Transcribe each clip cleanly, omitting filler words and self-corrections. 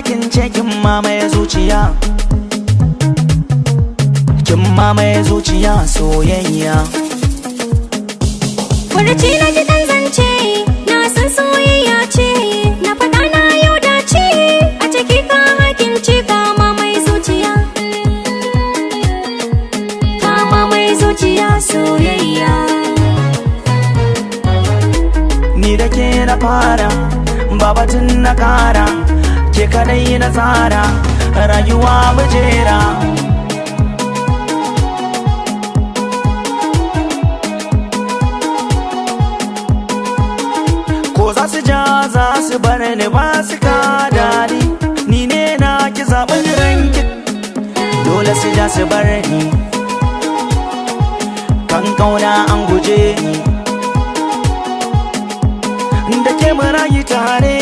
kin ce kin mamaye zuciya, kin mamaye zuciya soyayya. Furuci na ji dan zance, na san soyayya ce, na faɗa na yau dace, a ciki ka hakin ce ka mamaye zuciya, ka mamaye zuciya soyayya. Ni da ke na fara, babatun na kara, ke kadai na tsara, rayuwa bujera. Ko za su ja za su bar ni ba su kada ni ne na ki zaɓin ranki, dole su ja su bar ni, kan kauna an guje ni. Da ke marayi tare,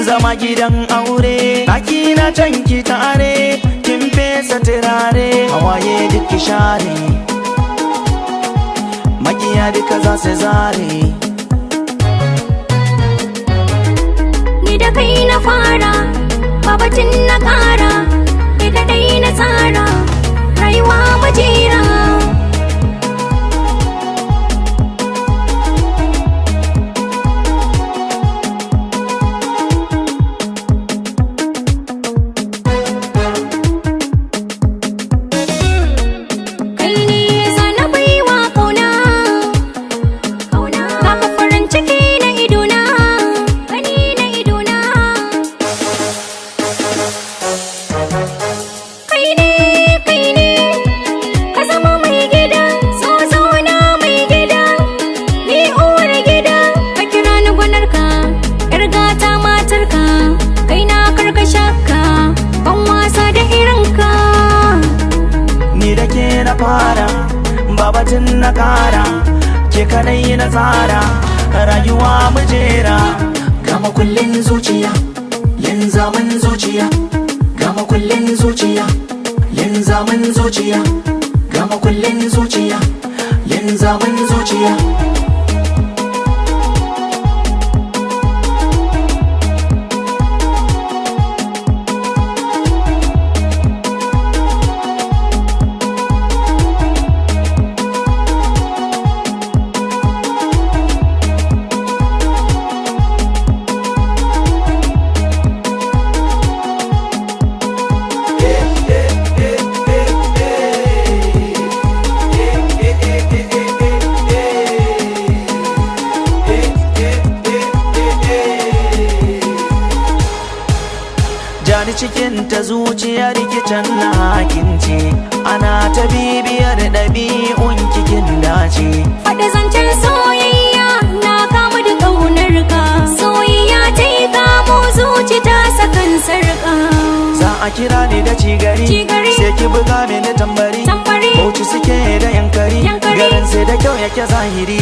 zama gidan aure, ɗaki na can ki tare, kin fesa turare, hawaye duk ki share, makiya duka za su zare. Ni da kai na fara, babatin na ƙara, ni kadai na tsara, rayuwa majera. Na fara, babatin na kara, ke kadai na tsara, rayuwa mujera. Gama kullin zuciya, yin zaman zuciya, gama kullin zuciya, yin zaman zuciya, gama kullin zuciya, yin zaman zuciya. Jani cikin ta zuciyar kicin na hakince, ana ta bibiyar ɗabi'un kikin dace. Faɗa zancen soyayya na kama da ƙaunar ka, soyayya ta yi kamo zuci ta sakan sarƙa. Za a kira ni da cigari, sai ki buga mini tambari, Bauchi suke da yankari, garin sai da kyau yake zahiri.